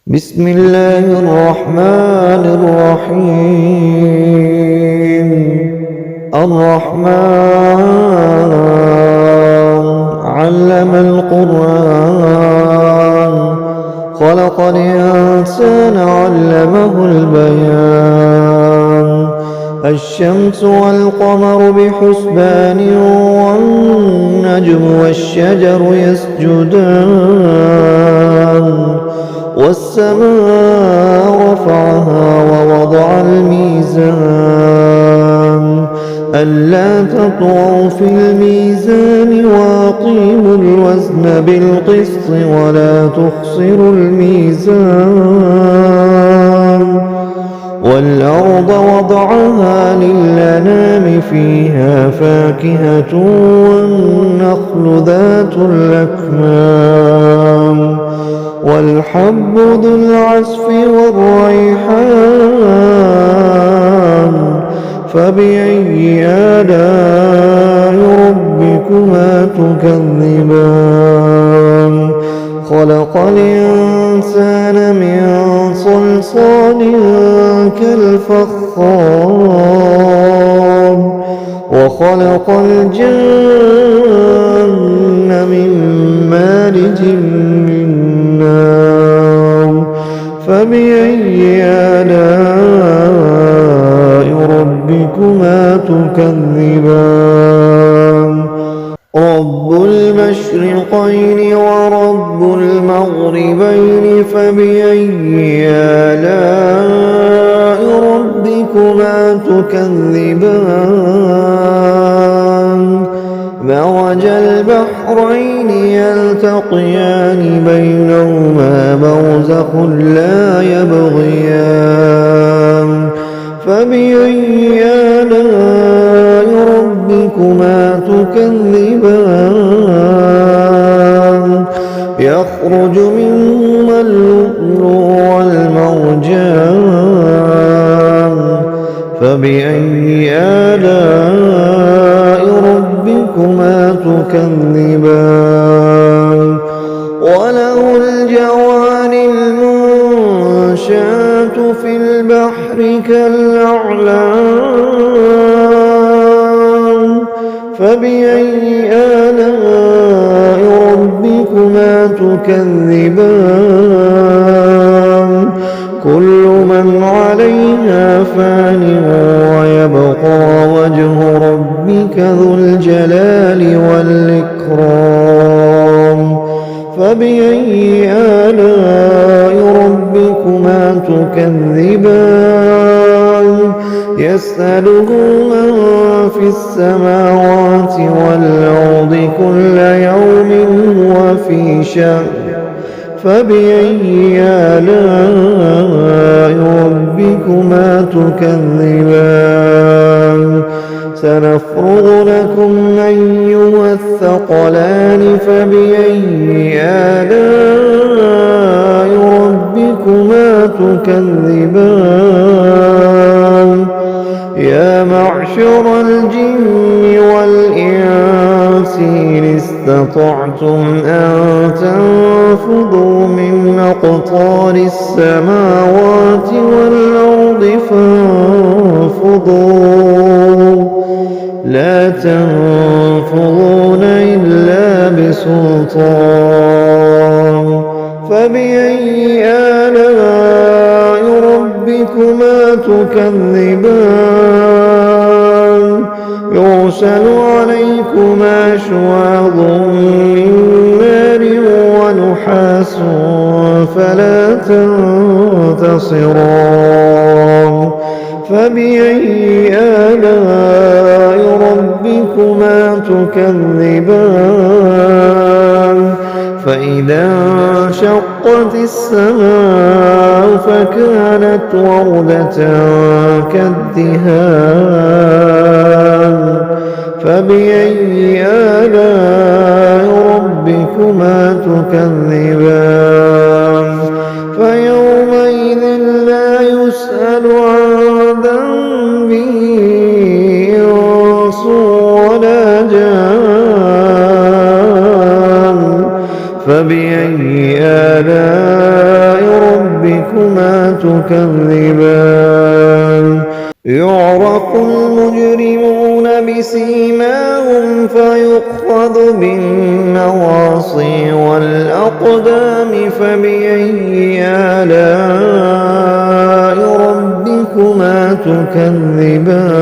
بسم الله الرحمن الرحيم. الرحمن علم القرآن، خلق الإنسان علمه البيان. الشمس والقمر بحسبان، والنجم والشجر يسجدان. والسماء رفعها ووضع الميزان، ألا تطغوا في الميزان وأقيموا الوزن بالقسط ولا تخسروا الميزان. والأرض وضعها للأنام، فيها فاكهة والنخل ذات الأكمام، والحب ذو العصف والريحان. فبأي آلاء ربكما تكذبان؟ خلق الإنسان من صلصال كالفخار، وخلق الجن من مارج من نار. فبأي آلاء ربكما تكذبان؟ رب المشرقين ورب المغربين، فبأي آلاء ربكما تكذبان؟ مرج البحرين يلتقيان، بينهما برزخ لا يبغيان. فبأي آلاء ربكما تكذبان؟ يخرج منهما اللؤلؤ والمرجان. فبأي آلاء ربكما تكذبان؟ وله الجوار المنشآت في البحر كالأعلام. فبأي آلاء ربكما تكذبان؟ كل من عليها فان، ويبقى وجه ربك ذو الجلال والإكرام. فبأي آلاء ربكما تكذبان؟ يسأله من في السماوات والأرض كل يوم هو في شأن. فبأي آلاء ربكما تكذبان؟ سنفرغ لكم أيها الثقلان. فبأي آلاء ربكما تكذبان؟ يا معشر الجن والإنس إن استطعتم أن تنفذوا من أقطار السماوات والأرض فانفذوا، لا تنفذون إلا بسلطان. فبأي آلاء ربكما تكذبان؟ يرسل عليكما شواظ من نار ونحاس فلا تنتصران. فبأي آلاء ربكما تكذبان؟ فإذا انشقت السماء فكانت وردة كالدهان. فبأي آلاء ربكما تكذبان؟ فيومئذ لا يسأل عن ذنبه إنس ولا جان. فبأي آلاء ربكما تكذبان يعرف المجرمون بسيماهم فيؤخذ بالنواصي والأقدام فبأي آلاء ربكما تكذبان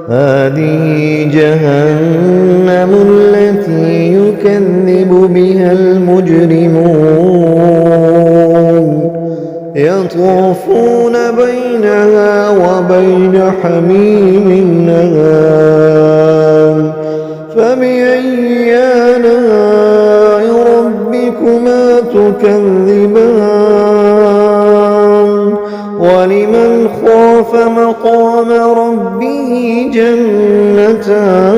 هذه جهنم التي يكذب بها المجرمون يطوفون بينها وبين حميم آن فبأي آلاء ربكما تكذبان ولمن خاف مقام ربه جنتان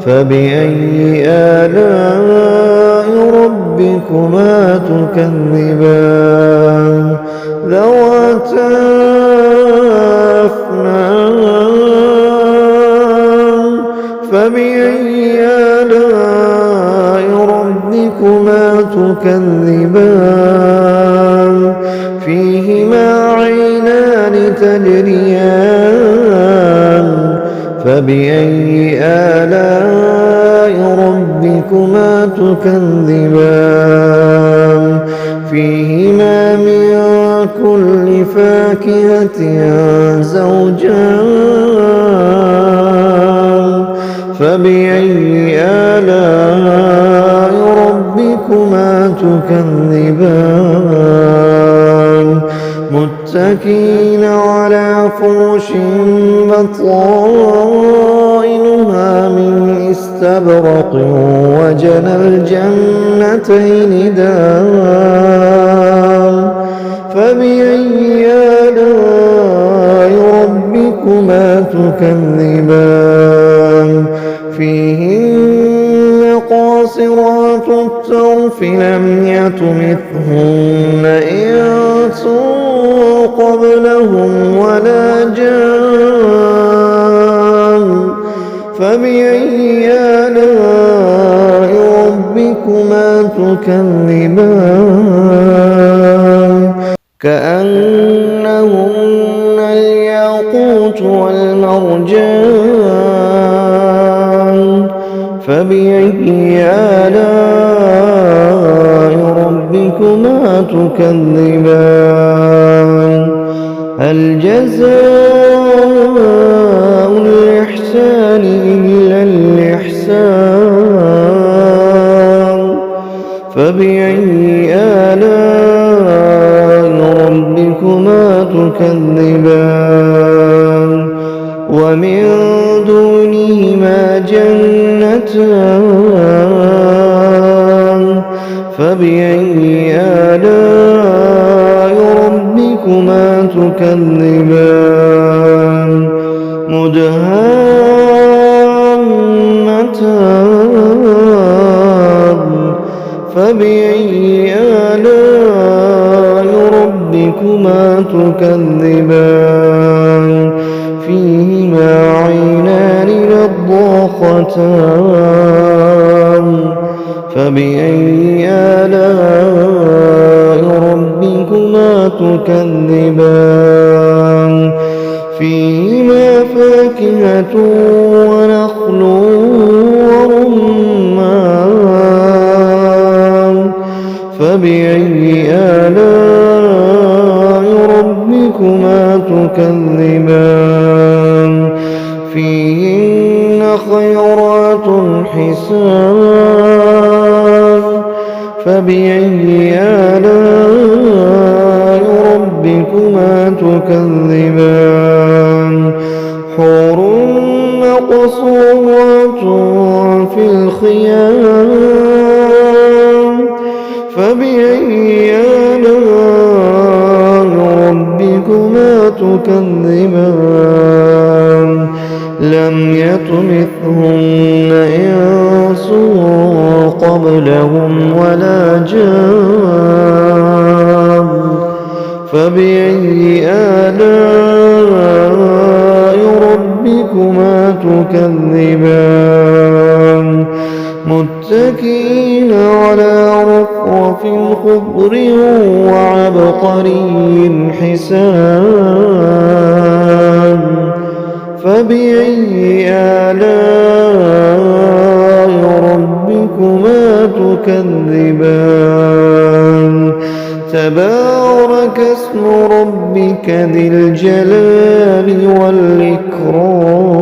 فبأي آلاء ربكما تكذبان ذواتا أفنان فبأي آلاء ربكما تكذبان فيهما عينان تجريان فبأي آلاء ربكما تكذبان فيهما من كل فاكهة زوجان فبأي آلاء ربكما تكذبان متكئين على فرش بطائنها من استبرق وجنى الجنتين دان فبأي آلاء ربكما تكذبان فيهن قاصرات الطرف لم يطمثهن إنس قبلهم ولا جان فبأي آلاء ربكما تكذبان كأنهن الياقوت والمرجان فبأي آلاء ربكما تكذبان هل جزاء الإحسان إلا الإحسان فبأي آلاء ربكما تكذبان ومن دونهما جنتان فبأي آلاء ربكما تكذبان مدهامتان فبأي آلاء ربكما تكذبان فيهما عينان نضاختان فبأي آلاء ربكما تكذبان فيهما فاكهة ونخل ورمان فبأي آلاء ربكما تكذبان فيهن خيرات حسان فبأي آلاء ربكما تكذبان حور مقصورات في الخيام فبأي آلاء ربكما تكذبان لم يطمثهن إنس قبلهم ولا جان فبأي آلاء ربكما تكذبان متكئين على رفرف خضر وعبقري حسان فبأي آلاء ربكما تكذبان تبارك اسم ربك ذي الجلال والإكرام